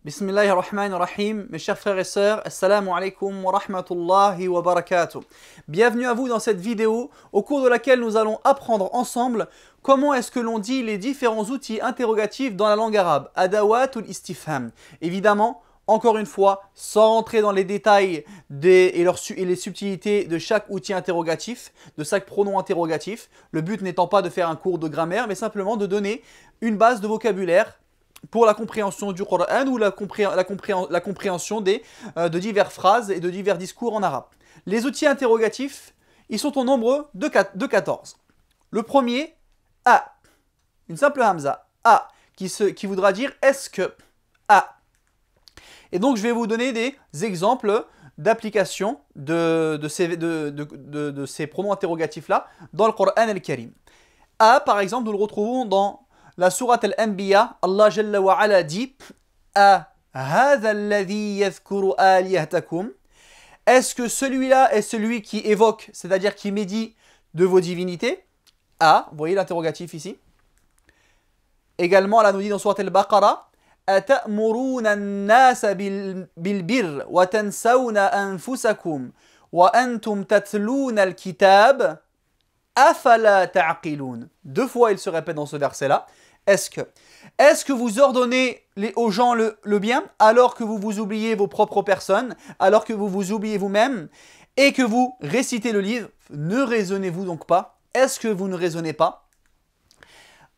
Bismillahirrahmanirrahim, mes chers frères et sœurs, assalamu alaikum wa rahmatullahi wa barakatuh. Bienvenue à vous dans cette vidéo au cours de laquelle nous allons apprendre ensemble comment est-ce que l'on dit les différents outils interrogatifs dans la langue arabe, adawat ou istifham. Évidemment, encore une fois, sans rentrer dans les détails et les subtilités de chaque outil interrogatif, de chaque pronom interrogatif, le but n'étant pas de faire un cours de grammaire, mais simplement de donner une base de vocabulaire pour la compréhension du Coran ou la compréhension de diverses phrases et de divers discours en arabe. Les outils interrogatifs, ils sont au nombre de 14. Le premier, a, une simple hamza, a, qui voudra dire est-ce que, a. Et donc je vais vous donner des exemples d'application de ces pronoms interrogatifs-là dans le Coran al-Karim. A, par exemple, nous le retrouvons dans la sourate Al-Anbiya. Allah Jalla wa Ala dit A hadha alladhi yadhkuru alihatakum. Est-ce que celui-là est celui qui évoque, c'est-à-dire qui médit de vos divinités? A, vous voyez l'interrogatif ici. Également, Allah nous dit dans sourate Al-Baqarah Ata'muruna an-nasa bil-birr wa tansawna anfusakum wa antum tatluna al-kitab afala ta'qilun. Deux fois il se répète dans ce verset-là. Est-ce que vous ordonnez aux gens le bien alors que vous vous oubliez vos propres personnes, alors que vous vous oubliez vous-même et que vous récitez le livre? Ne raisonnez-vous donc pas? Est-ce que vous ne raisonnez pas?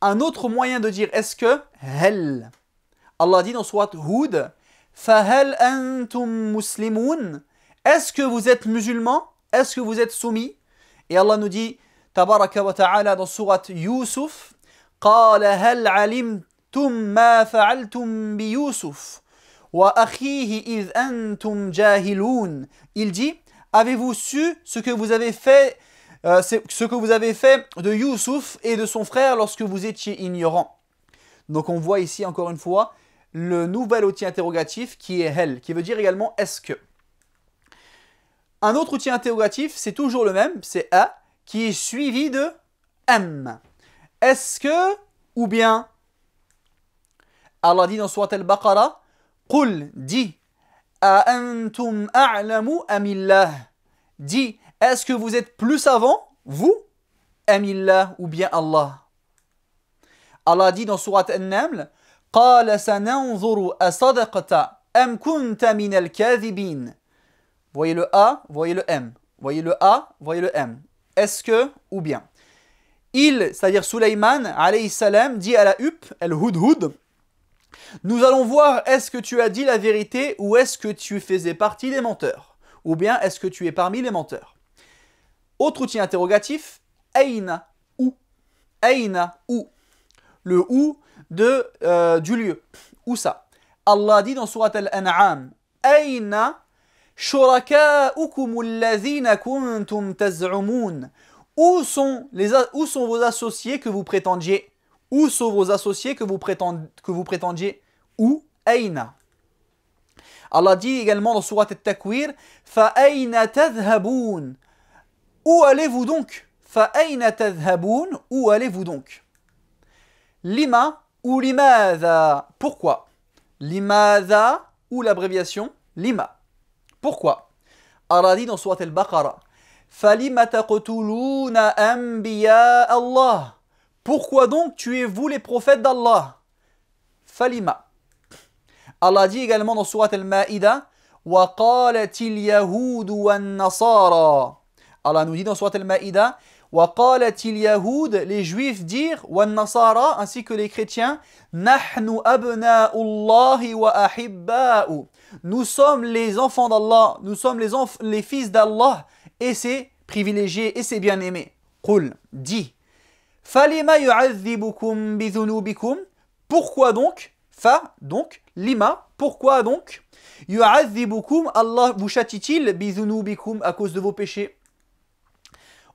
Un autre moyen de dire est-ce que, hel. Allah dit dans Surat Hud, Fahal antum muslimun. Est-ce que vous êtes musulmans? Est-ce que vous êtes soumis? Et Allah nous dit, Tabaraka wa ta'ala dans Surat Yusuf, قال هل علمتم ما فعلتم بيوسف وأخيه إذ أنتم جاهلون. Il dit, avez-vous su ce que vous avez fait de Youssouf et de son frère lorsque vous étiez ignorants? Donc on voit ici encore une fois le nouvel outil interrogatif qui est hel, qui veut dire également est-ce que. Un autre outil interrogatif, c'est toujours le même, c'est a, qui est suivi de am. Est-ce que ou bien? Allah dit dans Surat Al-Baqarah, Qul, dit, A antum a'lamu amillah. Dit, est-ce que vous êtes plus savant, vous, amillah ou bien Allah? Allah dit dans Surat An-Naml, Qala sananzuru asadaqta am kunta min al-kadhibin. Voyez le A, voyez le M. Voyez le A, voyez le M. Est-ce que ou bien? Il, c'est-à-dire Sulaiman, alayhi salam, dit à la huppe, al-Hudhud, nous allons voir est-ce que tu as dit la vérité ou est-ce que tu faisais partie des menteurs? Ou bien est-ce que tu es parmi les menteurs? Autre outil interrogatif, Aina, où? Aina, où? Le où du lieu. Où ça? Allah dit dans Surat Al-An'am, Aina shuraka'ukum alladhina kuntum taz'umun. Où sont vos associés que vous prétendiez? Où sont vos associés que vous prétendiez? Où? Aina. Allah dit également dans Surat At-Takwir, Fa'aina tadhhaboun. Où allez-vous donc? Fa'aina tadhhaboun. Où allez-vous donc? Lima ou limadha. Pourquoi? Limadha ou l'abréviation lima. Pourquoi? Allah dit dans Surat Al-Baqarah, Falima taqtuluna anbiya Allah. Pourquoi donc tuez-vous les prophètes d'Allah? Falima. Allah dit également dans Surat Al-Ma'idah, Wa qalatil yahoud wan nasara. Allah nous dit dans Surat Al-Ma'idah, Wa qalatil yahoud, les juifs dirent, wan nasara, ainsi que les chrétiens, Nahnu abna'ullahi wa ahibba'u. Nous sommes les enfants d'Allah, nous sommes les fils d'Allah et c'est privilégié et c'est bien aimé. Qul, dit. Falima yu'adhibukum bidhunubikum. Pourquoi donc? Fa, donc, lima, pourquoi donc? Yu'adhibukum, Allah vous châtie-t-il bidhunubikum à cause de vos péchés?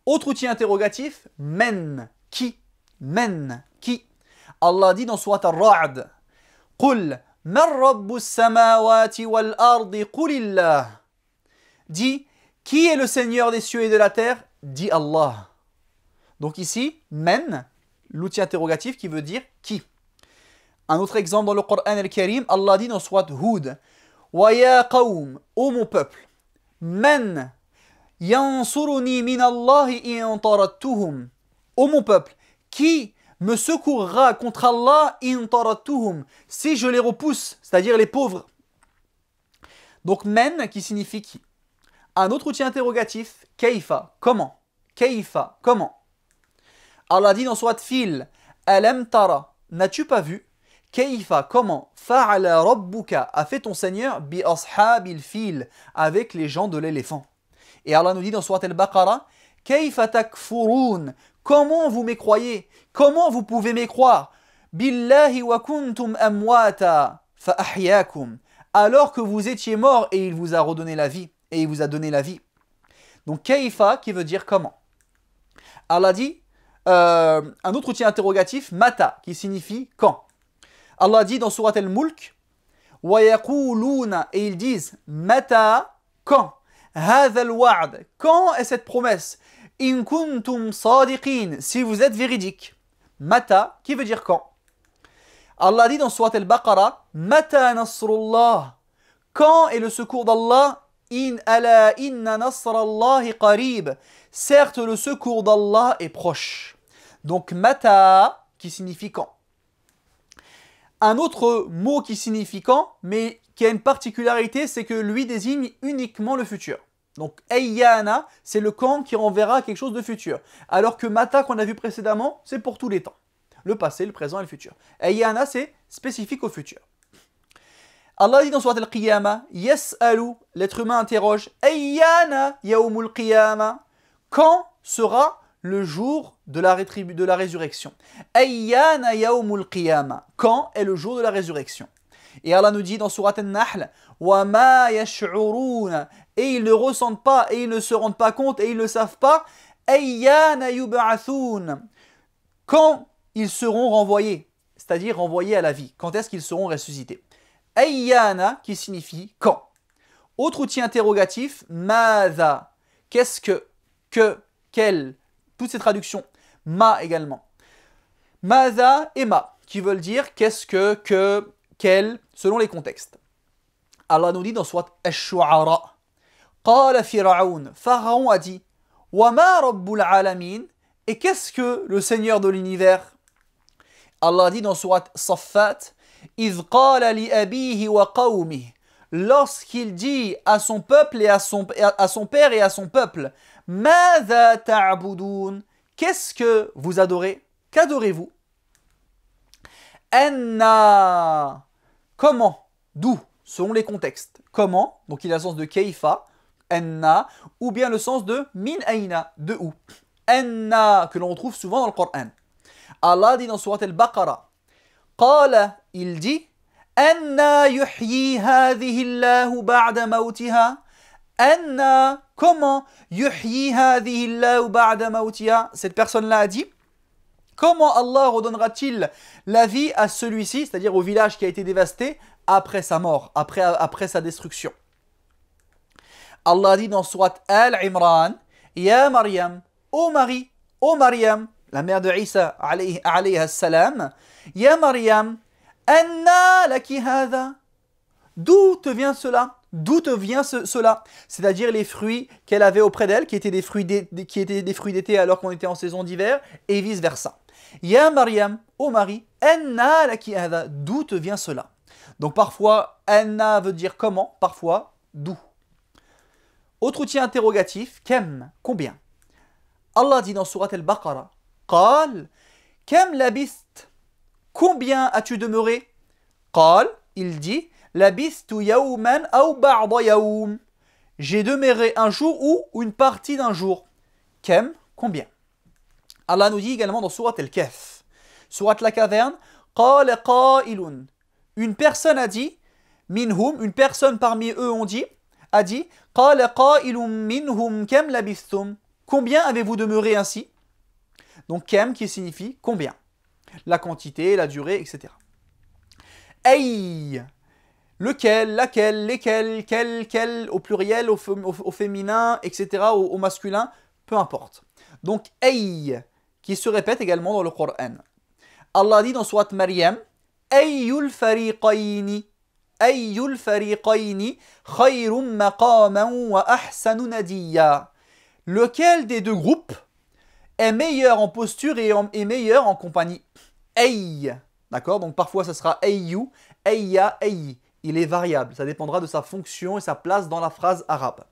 Autre outil interrogatif, men, qui? Men, qui? Allah dit dans Surat Ar-Ra'd, Qul, man rabbus samawati wal ardi qulillah. Dit, qui est le Seigneur des cieux et de la terre? Dit Allah. Donc ici, men, l'outil interrogatif qui veut dire qui. Un autre exemple dans le Coran al-Karim, Allah dit dans Surat Hud, wa ya qawm, ô mon peuple, man yansuruni min Allahi in tarattuhum, ô mon peuple, qui me secourra contre Allah in tarattuhum, si je les repousse, c'est-à-dire les pauvres. Donc men qui signifie qui. Un autre outil interrogatif, kaifa, comment. Kaifa, comment. Allah dit dans Surat Fil, alam tara, n'as-tu pas vu? Kaifa, comment? Fa'ala rabbuka, a fait ton Seigneur bi ashabil fil, avec les gens de l'éléphant. Et Allah nous dit dans Surat Al-Baqarah, kaifa takfurun, comment vous mécroyez? Comment vous pouvez mécroire? Billahi wa kuntum amwata fa ahyakum, alors que vous étiez morts et il vous a redonné la vie, et il vous a donné la vie. Donc kaifa qui veut dire comment. Allah dit, un autre outil interrogatif, mata, qui signifie quand. Allah dit dans Surat Al-Mulk, wa yaquluna, et ils disent, mata, quand. Hadha al-wa'd, quand est cette promesse? In kuntum sadiqin, si vous êtes véridique. Mata, qui veut dire quand. Allah dit dans Surat Al-Baqarah, mata nasrullah, quand est le secours d'Allah? In ala inna nasrallahi qarib, certes le secours d'Allah est proche. Donc mata qui signifie quand. Un autre mot qui signifie quand, mais qui a une particularité, c'est que lui désigne uniquement le futur. Donc ayyana, c'est le quand qui renverra quelque chose de futur. Alors que mata qu'on a vu précédemment, c'est pour tous les temps. Le passé, le présent et le futur. Ayyana, c'est spécifique au futur. Allah dit dans Surat Al-Qiyamah, Yas'alu, l'être humain interroge, Ayyana yawmul qiyamah, quand sera le jour de la résurrection? Ayyana yawmul qiyamah, quand est le jour de la résurrection? Et Allah nous dit dans Surat An-Nahl, Wa ma yash'urun, et ils ne ressentent pas, et ils ne se rendent pas compte, et ils ne savent pas, Ayyana yub'athun, quand ils seront renvoyés, c'est-à-dire renvoyés à la vie, quand est-ce qu'ils seront ressuscités? Ayyana qui signifie quand. Autre outil interrogatif, Madha, qu'est-ce que, quel, toutes ces traductions, ma également. Madha et ma, qui veulent dire qu'est-ce que, quel, selon les contextes. Allah nous dit dans Surat Ash-Shu'ara, Qala Fir'aun, Pharaon a dit, Wa ma rabbul alamin, et qu'est-ce que le Seigneur de l'univers? Allah dit dans Surat Saffat, إذ قال لأبيه وقومه, lorsqu'il dit à son peuple et à son père et à son peuple, ماذا تعبدون, qu'est-ce que vous adorez? Qu'adorez-vous? Anna, comment, d'où, selon les contextes. Comment, donc il a le sens de keifa, anna, ou bien le sens de min aina, de où. Anna, que l'on retrouve souvent dans le Coran. Allah dit dans Surat Al-Baqarah, Qala, il dit, Anna yuhyi hadhihi Allahu ba'da mawtiha. Anna, comment yuhyi hadhihi Allahu ba'da mawtiha. Cette personne-là a dit, comment Allah redonnera-t-il la vie à celui-ci, c'est-à-dire au village qui a été dévasté, après sa mort, après sa destruction. Allah dit dans Surat Al-Imran, Ya Maryam, ô Marie, ô Maryam, la mère de Isa alayhi salam, Ya Maryam, anna laki hadha, d'où te vient cela? D'où te vient cela? C'est-à-dire les fruits qu'elle avait auprès d'elle, qui étaient des fruits d'été alors qu'on était en saison d'hiver, et vice-versa. Ya Maryam, ô Marie, anna laki hadha, d'où te vient cela? Donc parfois, anna veut dire comment, parfois d'où. Autre outil interrogatif, kem, combien? Allah dit dans Surat Al-Baqarah, Qal, kem labist, combien as-tu demeuré? Qal, il dit, labistu yawman aw ba'da yawm, j'ai demeuré un jour ou une partie d'un jour. Kem, combien? Allah nous dit également dans Surat Al-Kahf, Surat la caverne, Qal qailun, une personne a dit, minhum, une personne parmi eux a dit, Qal qailun minhum kem labistum, combien avez-vous demeuré ainsi? Donc kem qui signifie combien, la quantité, la durée, etc. Ay, lequel, laquelle, lesquels, quel, au pluriel, au féminin, etc., au masculin, peu importe. Donc ay, qui se répète également dans le Coran. Allah dit dans Surat Maryam, Ayyul fariqayni. Ayyul fariqayni khayrun maqaman wa ahsanu nadiya. Lequel des deux groupes est meilleur en posture et meilleur en compagnie? Ay. D'accord? Donc parfois ça sera ayyu, ayya, ayyi. Il est variable. Ça dépendra de sa fonction et sa place dans la phrase arabe.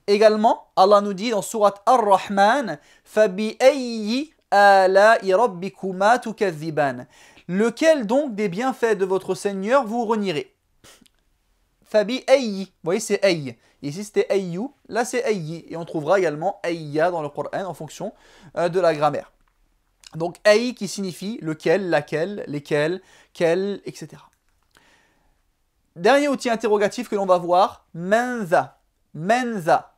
Également, Allah nous dit dans sourate Ar-Rahman, Fabi ayyi ala'i rabbikuma tukadhiban. Lequel donc des bienfaits de votre Seigneur vous renierez? Fabi ayyi. Vous voyez, c'est ayy. Ici c'était ayyu, là c'est ayyi. Et on trouvera également ayya dans le Coran en fonction de la grammaire. Donc ayy qui signifie lequel, laquelle, lesquels, quel, etc. Dernier outil interrogatif que l'on va voir, menza. Menza.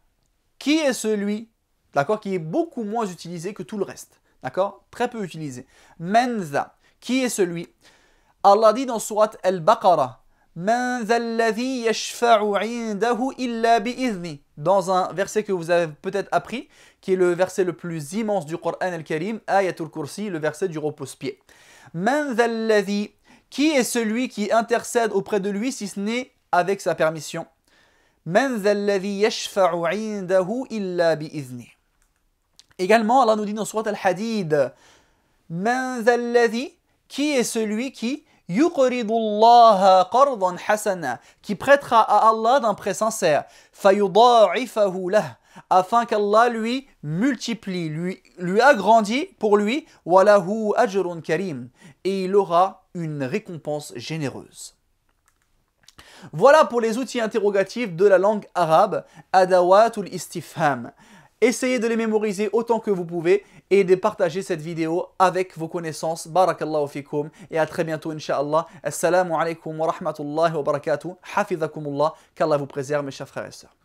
Qui est celui, d'accord, qui est beaucoup moins utilisé que tout le reste, d'accord, très peu utilisé. Menza. Qui est celui? Allah dit dans sourate Al-Baqarah, Man alladhi yashfa'u 'indahu illa bi'izni. Dans un verset que vous avez peut-être appris, qui est le verset le plus immense du Coran al-Karim, Ayatul Kursi, le verset du repose-pied. Man alladhi. Qui est celui qui intercède auprès de lui si ce n'est avec sa permission? Man alladhi yashfa'u 'indahu illa bi'izni. Également, Allah nous dit dans sourate Al-Hadid, Man alladhi. Qui est celui qui yuqridullaha qardan hasana, qui prêtera à Allah d'un prêt sincère, fayudha'ifahu lah, afin qu'Allah lui multiplie, lui agrandit pour lui, walahu ajrun karim, et il aura une récompense généreuse. Voilà pour les outils interrogatifs de la langue arabe, adawatul istifham. Essayez de les mémoriser autant que vous pouvez et de partager cette vidéo avec vos connaissances. Barakallahu fikum et à très bientôt incha'Allah. Assalamu alaikum wa rahmatullahi wa barakatuh. Hafidhakumullah. Qu'Allah vous préserve mes chers frères et sœurs.